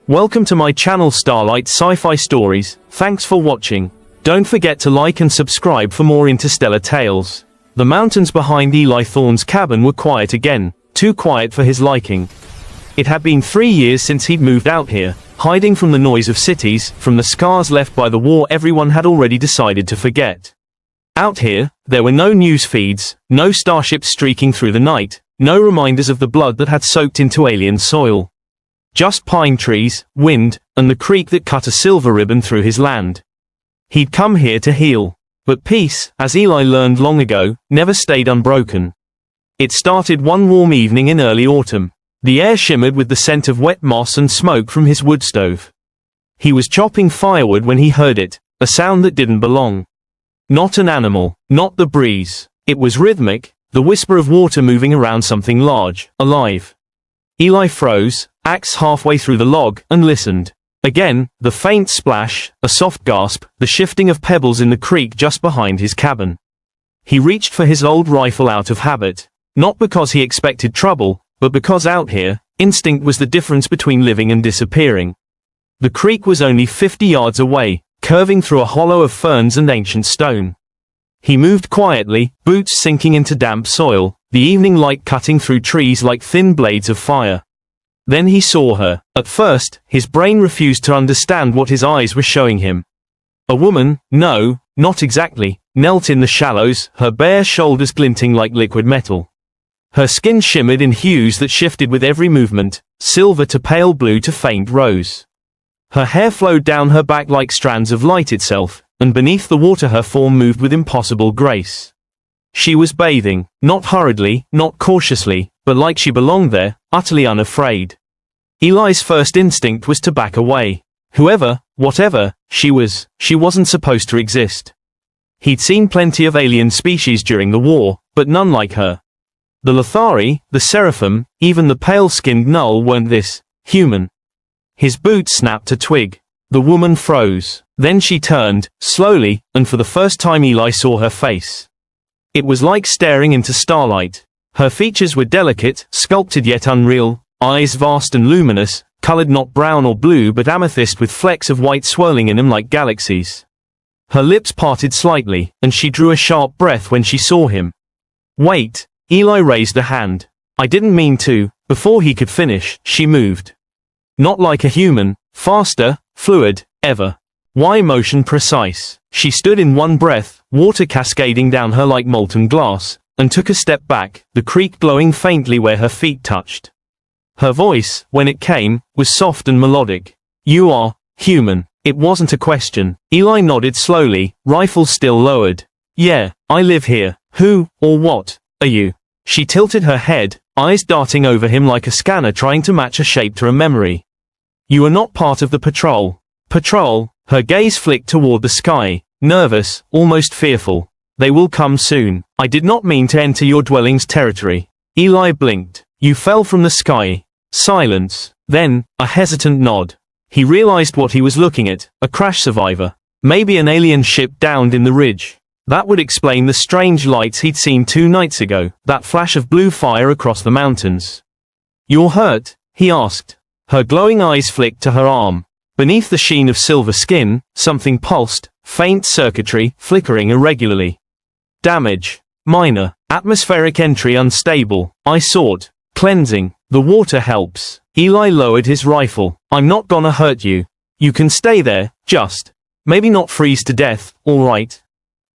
Welcome to my channel Starlight Sci-Fi Stories. Thanks for watching. Don't forget to like and subscribe for more interstellar tales. The mountains behind Eli Thorne's cabin were quiet again, too quiet for his liking. It had been 3 years since he'd moved out here, hiding from the noise of cities, from the scars left by the war everyone had already decided to forget. Out here, there were no news feeds, no starships streaking through the night, no reminders of the blood that had soaked into alien soil. Just pine trees, wind, and the creek that cut a silver ribbon through his land. He'd come here to heal. But peace, as Eli learned long ago, never stayed unbroken. It started one warm evening in early autumn. The air shimmered with the scent of wet moss and smoke from his wood stove. He was chopping firewood when he heard it, a sound that didn't belong. Not an animal, not the breeze. It was rhythmic, the whisper of water moving around something large, alive. Eli froze, axe halfway through the log, and listened. Again, the faint splash, a soft gasp, the shifting of pebbles in the creek just behind his cabin. He reached for his old rifle out of habit. Not because he expected trouble, but because out here, instinct was the difference between living and disappearing. The creek was only 50 yards away, curving through a hollow of ferns and ancient stone. He moved quietly, boots sinking into damp soil, the evening light cutting through trees like thin blades of fire. Then he saw her. At first, his brain refused to understand what his eyes were showing him. A woman, no, not exactly, knelt in the shallows, her bare shoulders glinting like liquid metal. Her skin shimmered in hues that shifted with every movement, silver to pale blue to faint rose. Her hair flowed down her back like strands of light itself, and beneath the water her form moved with impossible grace. She was bathing, not hurriedly, not cautiously, but like she belonged there, utterly unafraid. Eli's first instinct was to back away. Whoever, whatever, she wasn't supposed to exist. He'd seen plenty of alien species during the war, but none like her. The Lothari, the Seraphim, even the pale-skinned Null weren't this human. His boot snapped a twig. The woman froze. Then she turned, slowly, and for the first time Eli saw her face. It was like staring into starlight. Her features were delicate, sculpted yet unreal, eyes vast and luminous, colored not brown or blue but amethyst with flecks of white swirling in them like galaxies. Her lips parted slightly, and she drew a sharp breath when she saw him. Wait, Eli raised a hand. I didn't mean to. Before he could finish, she moved. Not like a human, faster, fluid, ever. Why motion precise? She stood in one breath, water cascading down her like molten glass, and took a step back, the creek glowing faintly where her feet touched. Her voice, when it came, was soft and melodic. You are human. It wasn't a question. Eli nodded slowly, rifle still lowered. Yeah, I live here. Who, or what, are you? She tilted her head, eyes darting over him like a scanner trying to match a shape to a memory. You are not part of the patrol. Patrol? Her gaze flicked toward the sky, nervous, almost fearful. They will come soon. I did not mean to enter your dwelling's territory. Eli blinked. You fell from the sky. Silence. Then, a hesitant nod. He realized what he was looking at, a crash survivor. Maybe an alien ship downed in the ridge. That would explain the strange lights he'd seen 2 nights ago, that flash of blue fire across the mountains. You're hurt? He asked. Her glowing eyes flicked to her arm. Beneath the sheen of silver skin, something pulsed, faint circuitry, flickering irregularly. Damage. Minor. Atmospheric entry unstable. I sought. Cleansing. The water helps. Eli lowered his rifle. I'm not gonna hurt you. You can stay there, just. Maybe not freeze to death, alright?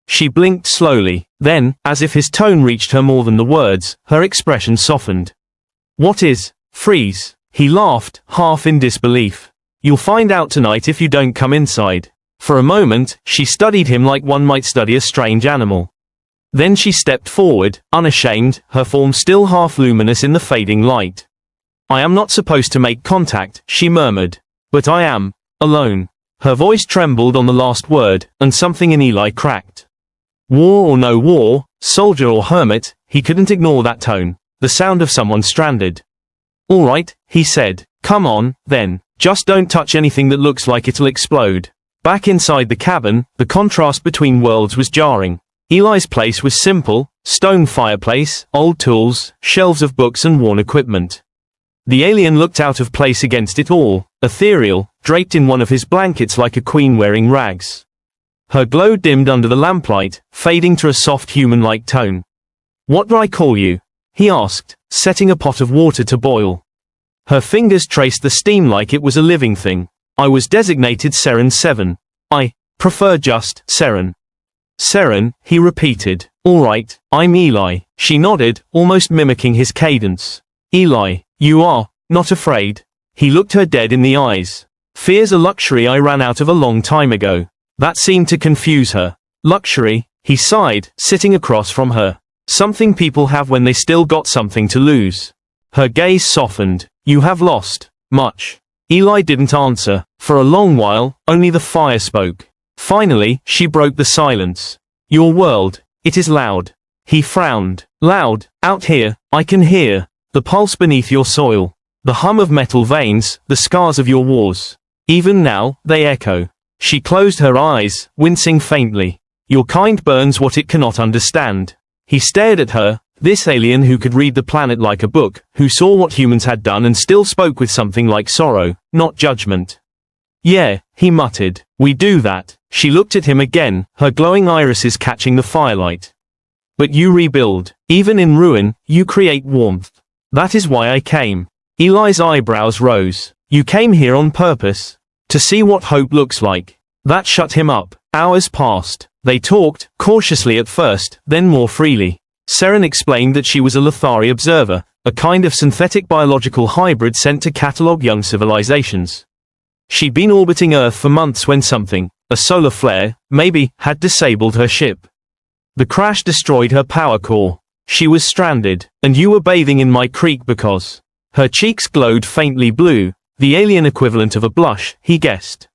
She blinked slowly. Then, as if his tone reached her more than the words, her expression softened. What is freeze? He laughed, half in disbelief. You'll find out tonight if you don't come inside. For a moment, she studied him like one might study a strange animal. Then she stepped forward, unashamed, her form still half luminous in the fading light. I am not supposed to make contact, she murmured. But I am. Alone. Her voice trembled on the last word, and something in Eli cracked. War or no war, soldier or hermit, he couldn't ignore that tone, the sound of someone stranded. All right, he said. Come on, then. Just don't touch anything that looks like it'll explode. Back inside the cabin, the contrast between worlds was jarring. Eli's place was simple, stone fireplace, old tools, shelves of books and worn equipment. The alien looked out of place against it all, ethereal, draped in one of his blankets like a queen wearing rags. Her glow dimmed under the lamplight, fading to a soft human-like tone. "What do I call you?" he asked, setting a pot of water to boil. Her fingers traced the steam like it was a living thing. "I was designated Seren 7. I prefer just Seren." "Seren," he repeated. "All right, I'm Eli." She nodded, almost mimicking his cadence. "Eli, you are not afraid?" He looked her dead in the eyes. "Fear's a luxury I ran out of a long time ago." That seemed to confuse her. "Luxury?" he sighed, sitting across from her. "Something people have when they still got something to lose." Her gaze softened. "You have lost much." Eli didn't answer. For a long while, only the fire spoke. Finally, she broke the silence. "Your world, it is loud." He frowned. "Loud, out here, I can hear the pulse beneath your soil, the hum of metal veins, the scars of your wars. Even now, they echo." She closed her eyes, wincing faintly. "Your kind burns what it cannot understand." He stared at her, this alien who could read the planet like a book, who saw what humans had done and still spoke with something like sorrow, not judgment. "Yeah," he muttered, "we do that." She looked at him again, her glowing irises catching the firelight. "But you rebuild. Even in ruin, you create warmth." "That is why I came." Eli's eyebrows rose. "You came here on purpose? To see what hope looks like?" That shut him up. Hours passed. They talked, cautiously at first, then more freely. Seren explained that she was a Lothari observer, a kind of synthetic biological hybrid sent to catalogue young civilizations. She'd been orbiting Earth for months when something, a solar flare, maybe, had disabled her ship. The crash destroyed her power core. She was stranded, and you were bathing in my creek because... Her cheeks glowed faintly blue, the alien equivalent of a blush, he guessed.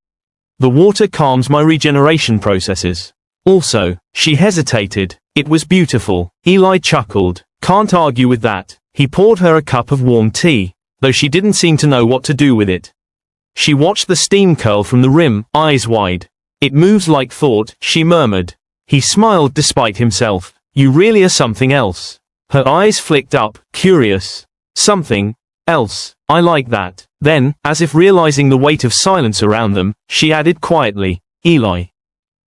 "The water calms my regeneration processes. Also," she hesitated, "it was beautiful." Eli chuckled. "Can't argue with that." He poured her a cup of warm tea, though she didn't seem to know what to do with it. She watched the steam curl from the rim, eyes wide. "It moves like thought," she murmured. He smiled despite himself. "You really are something else." Her eyes flicked up, curious. "Something else. I like that." Then, as if realizing the weight of silence around them, she added quietly, "Eli.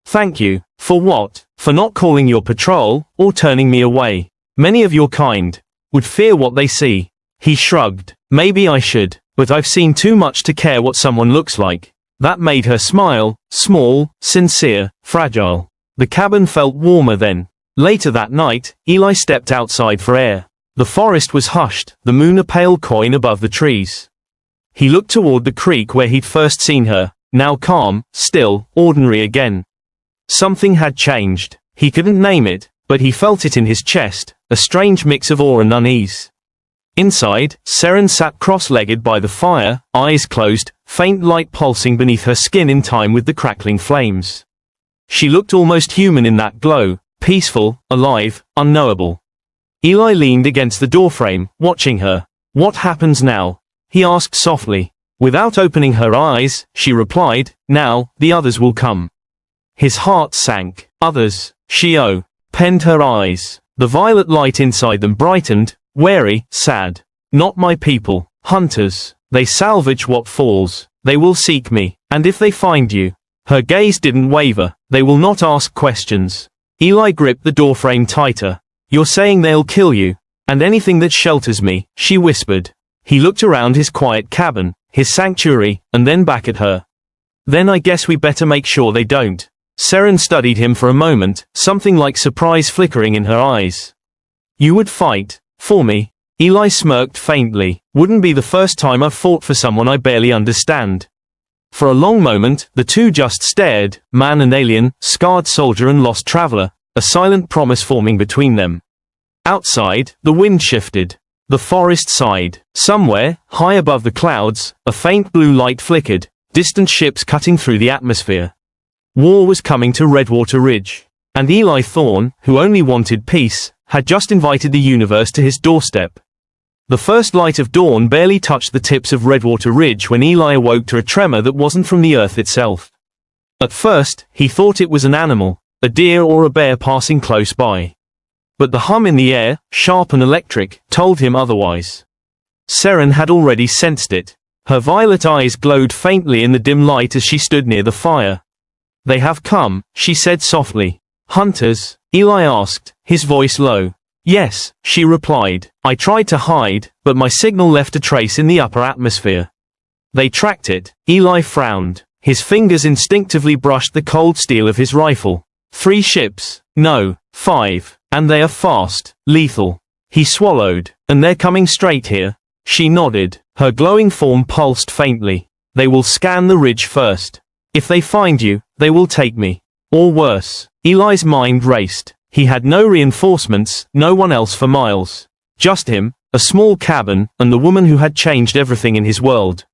Thank you. For what? For not calling your patrol, or turning me away. Many of your kind would fear what they see." He shrugged. "Maybe I should, but I've seen too much to care what someone looks like." That made her smile, small, sincere, fragile. The cabin felt warmer then. Later that night, Eli stepped outside for air. The forest was hushed, the moon a pale coin above the trees. He looked toward the creek where he'd first seen her, now calm, still, ordinary again. Something had changed. He couldn't name it, but he felt it in his chest, a strange mix of awe and unease. Inside, Seren sat cross-legged by the fire, eyes closed, faint light pulsing beneath her skin in time with the crackling flames. She looked almost human in that glow, peaceful, alive, unknowable. Eli leaned against the doorframe, watching her. "What happens now?" he asked softly. Without opening her eyes, she replied, "Now, the others will come." His heart sank. "Others?" She penned her eyes. The violet light inside them brightened, wary, sad. "Not my people. Hunters. They salvage what falls. They will seek me. And if they find you..." Her gaze didn't waver. "They will not ask questions." Eli gripped the doorframe tighter. "You're saying they'll kill you? And anything that shelters me," she whispered. He looked around his quiet cabin, his sanctuary, and then back at her. "Then I guess we better make sure they don't." Seren studied him for a moment, something like surprise flickering in her eyes. "You would fight for me?" Eli smirked faintly. "Wouldn't be the first time I've fought for someone I barely understand." For a long moment, the two just stared, man and alien, scarred soldier and lost traveler, a silent promise forming between them. Outside, the wind shifted. The forest sighed. Somewhere, high above the clouds, a faint blue light flickered, distant ships cutting through the atmosphere. War was coming to Redwater Ridge. And Eli Thorne, who only wanted peace, had just invited the universe to his doorstep. The first light of dawn barely touched the tips of Redwater Ridge when Eli awoke to a tremor that wasn't from the earth itself. At first, he thought it was an animal, a deer or a bear passing close by. But the hum in the air, sharp and electric, told him otherwise. Seren had already sensed it. Her violet eyes glowed faintly in the dim light as she stood near the fire. "They have come," she said softly. "Hunters?" Eli asked, his voice low. "Yes," she replied. "I tried to hide, but my signal left a trace in the upper atmosphere." "They tracked it." Eli frowned. His fingers instinctively brushed the cold steel of his rifle. "3 ships. No, 5. And they are fast, lethal." He swallowed. "And they're coming straight here?" She nodded. Her glowing form pulsed faintly. "They will scan the ridge first. If they find you, they will take me. Or worse." Eli's mind raced. He had no reinforcements, no one else for miles. Just him, a small cabin, and the woman who had changed everything in his world.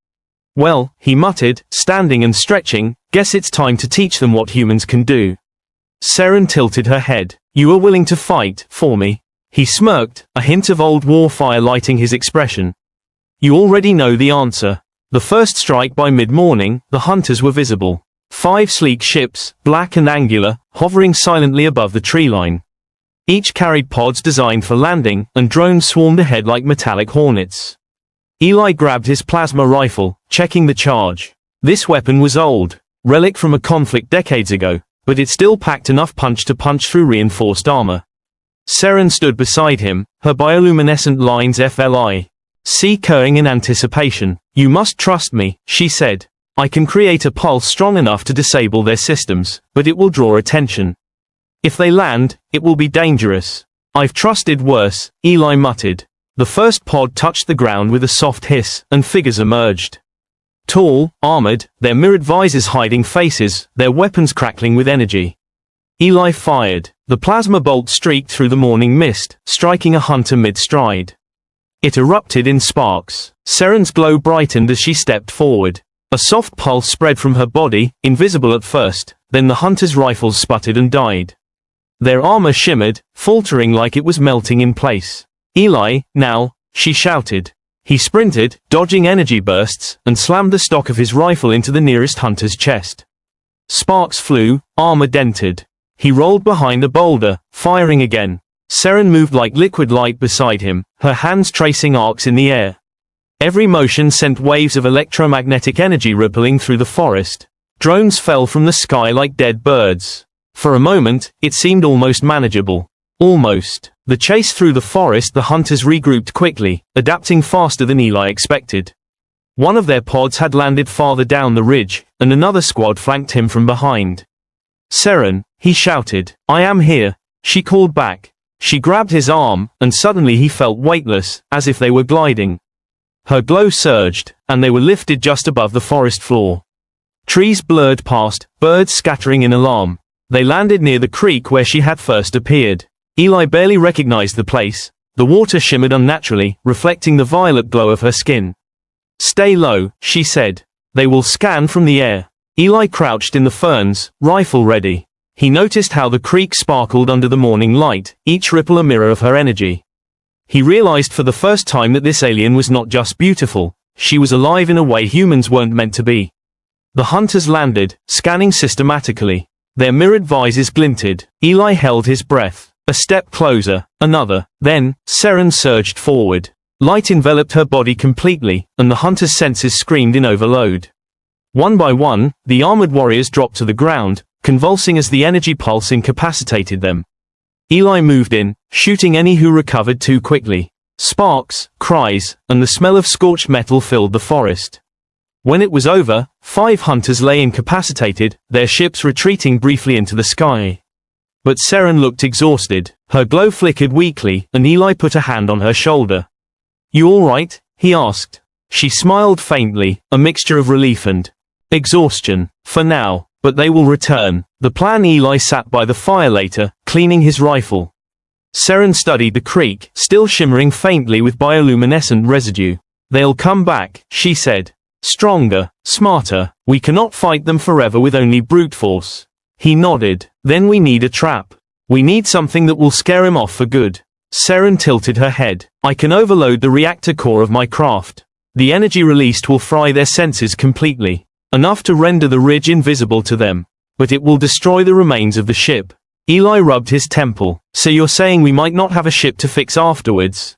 "Well," he muttered, standing and stretching, "guess it's time to teach them what humans can do." Seren tilted her head. "You are willing to fight, for me?" He smirked, a hint of old war fire lighting his expression. "You already know the answer." The first strike by mid-morning, the hunters were visible. 5 sleek ships, black and angular, hovering silently above the tree line. Each carried pods designed for landing, and drones swarmed ahead like metallic hornets. Eli grabbed his plasma rifle, checking the charge. This weapon was old, relic from a conflict decades ago, but it still packed enough punch to punch through reinforced armor. Seren stood beside him, her bioluminescent lines FLI. Curling in anticipation. "You must trust me," she said. "I can create a pulse strong enough to disable their systems, but it will draw attention. If they land, it will be dangerous." "I've trusted worse," Eli muttered. The first pod touched the ground with a soft hiss, and figures emerged. Tall, armored, their mirrored visors hiding faces, their weapons crackling with energy. Eli fired. The plasma bolt streaked through the morning mist, striking a hunter mid-stride. It erupted in sparks. Seren's glow brightened as she stepped forward. A soft pulse spread from her body, invisible at first, then the hunter's rifles sputtered and died. Their armor shimmered, faltering like it was melting in place. "Eli, now!" she shouted. He sprinted, dodging energy bursts, and slammed the stock of his rifle into the nearest hunter's chest. Sparks flew, armor dented. He rolled behind a boulder, firing again. Seren moved like liquid light beside him, her hands tracing arcs in the air. Every motion sent waves of electromagnetic energy rippling through the forest. Drones fell from the sky like dead birds. For a moment, it seemed almost manageable. Almost. The chase through the forest, the hunters regrouped quickly, adapting faster than Eli expected. One of their pods had landed farther down the ridge, and another squad flanked him from behind. "Seren," he shouted. "I am here," she called back. She grabbed his arm, and suddenly he felt weightless, as if they were gliding. Her glow surged, and they were lifted just above the forest floor. Trees blurred past, birds scattering in alarm. They landed near the creek where she had first appeared. Eli barely recognized the place. The water shimmered unnaturally, reflecting the violet glow of her skin. "Stay low," she said. "They will scan from the air." Eli crouched in the ferns, rifle ready. He noticed how the creek sparkled under the morning light, each ripple a mirror of her energy. He realized for the first time that this alien was not just beautiful, she was alive in a way humans weren't meant to be. The hunters landed, scanning systematically. Their mirrored visors glinted. Eli held his breath. A step closer, another, then, Seren surged forward. Light enveloped her body completely, and the hunter's senses screamed in overload. One by one, the armored warriors dropped to the ground, convulsing as the energy pulse incapacitated them. Eli moved in, shooting any who recovered too quickly. Sparks, cries, and the smell of scorched metal filled the forest. When it was over, 5 hunters lay incapacitated, their ships retreating briefly into the sky. But Seren looked exhausted. Her glow flickered weakly, and Eli put a hand on her shoulder. "You all right?" he asked. She smiled faintly, a mixture of relief and exhaustion. "For now, but they will return." The plan. Eli sat by the fire later, cleaning his rifle. Seren studied the creek, still shimmering faintly with bioluminescent residue. "They'll come back," she said. "Stronger, smarter. We cannot fight them forever with only brute force." He nodded. "Then we need a trap. We need something that will scare him off for good." Seren tilted her head. "I can overload the reactor core of my craft. The energy released will fry their senses completely. Enough to render the ridge invisible to them. But it will destroy the remains of the ship." Eli rubbed his temple. "So you're saying we might not have a ship to fix afterwards?"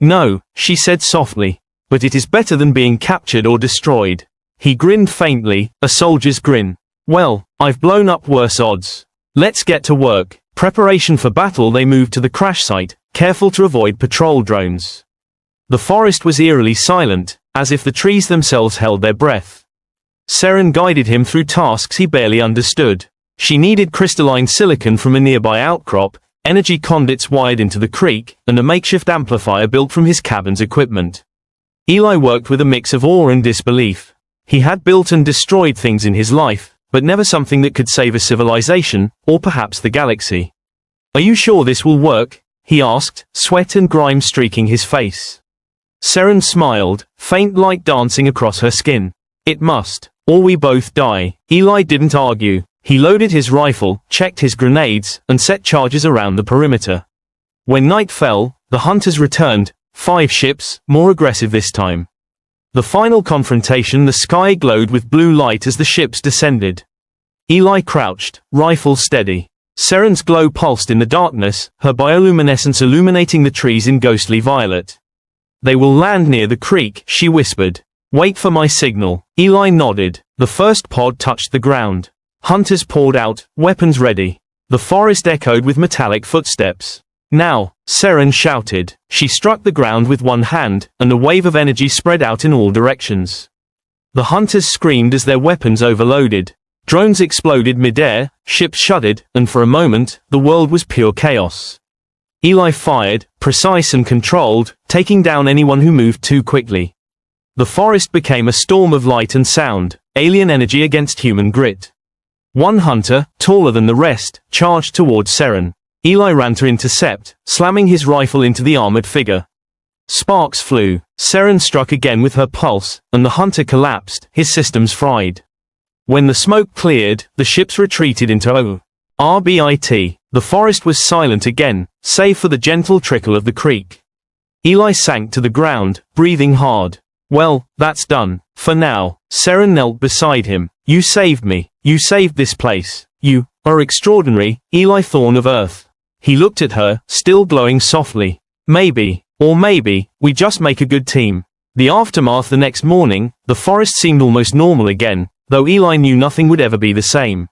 "No," she said softly. but it is better than being captured or destroyed. He grinned faintly, a soldier's grin. Well, I've blown up worse odds. Let's get to work. Preparation for battle. They moved to the crash site, careful to avoid patrol drones. The forest was eerily silent, as if the trees themselves held their breath. Seren guided him through tasks he barely understood. She needed crystalline silicon from a nearby outcrop, energy conduits wired into the creek, and a makeshift amplifier built from his cabin's equipment. Eli worked with a mix of awe and disbelief. He had built and destroyed things in his life, but never something that could save a civilization, or perhaps the galaxy. Are you sure this will work? He asked, sweat and grime streaking his face. Seren smiled, faint light dancing across her skin. It must, or we both die. Eli didn't argue. He loaded his rifle, checked his grenades, and set charges around the perimeter. When night fell, the hunters returned, 5 ships, more aggressive this time. The final confrontation. The sky glowed with blue light as the ships descended. Eli crouched, rifle steady. Seren's glow pulsed in the darkness, her bioluminescence illuminating the trees in ghostly violet. They will land near the creek, she whispered. Wait for my signal. Eli nodded. The first pod touched the ground. Hunters poured out, weapons ready. The forest echoed with metallic footsteps. Now, Seren shouted. She struck the ground with one hand, and a wave of energy spread out in all directions. The hunters screamed as their weapons overloaded. Drones exploded mid-air, ships shuddered, and for a moment, the world was pure chaos. Eli fired, precise and controlled, taking down anyone who moved too quickly. The forest became a storm of light and sound, alien energy against human grit. One hunter, taller than the rest, charged towards Seren. Eli ran to intercept, slamming his rifle into the armored figure. Sparks flew. Seren struck again with her pulse, and the hunter collapsed, his systems fried. When the smoke cleared, the ships retreated into RBIT. The forest was silent again, save for the gentle trickle of the creek. Eli sank to the ground, breathing hard. Well, that's done. For now. Seren knelt beside him. You saved me. You saved this place. You are extraordinary, Eli Thorn of Earth. He looked at her, still glowing softly. Maybe, or maybe, we just make a good team. The aftermath. The next morning, the forest seemed almost normal again, though Eli knew nothing would ever be the same.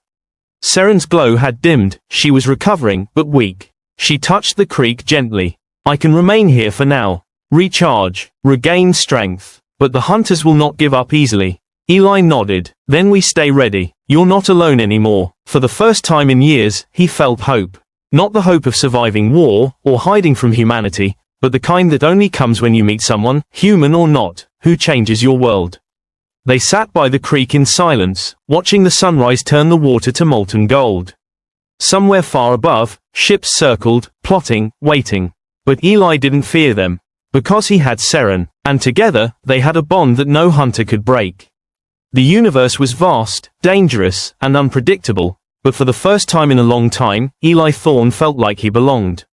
Seren's glow had dimmed, she was recovering, but weak. She touched the creek gently. I can remain here for now. Recharge, regain strength. But the hunters will not give up easily. Eli nodded. Then we stay ready. You're not alone anymore. For the first time in years, he felt hope. Not the hope of surviving war, or hiding from humanity, but the kind that only comes when you meet someone, human or not, who changes your world. They sat by the creek in silence, watching the sunrise turn the water to molten gold. Somewhere far above, ships circled, plotting, waiting. But Eli didn't fear them. Because he had Seren, and together, they had a bond that no hunter could break. The universe was vast, dangerous, and unpredictable, but for the first time in a long time, Eli Thorn felt like he belonged.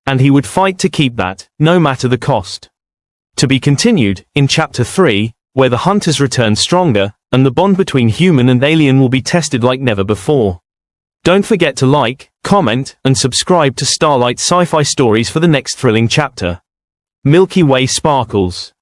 And he would fight to keep that, no matter the cost. To be continued, in Chapter 3, where the hunters return stronger, and the bond between human and alien will be tested like never before. Don't forget to like, comment, and subscribe to Starlight Sci-Fi Stories for the next thrilling chapter. Milky Way sparkles.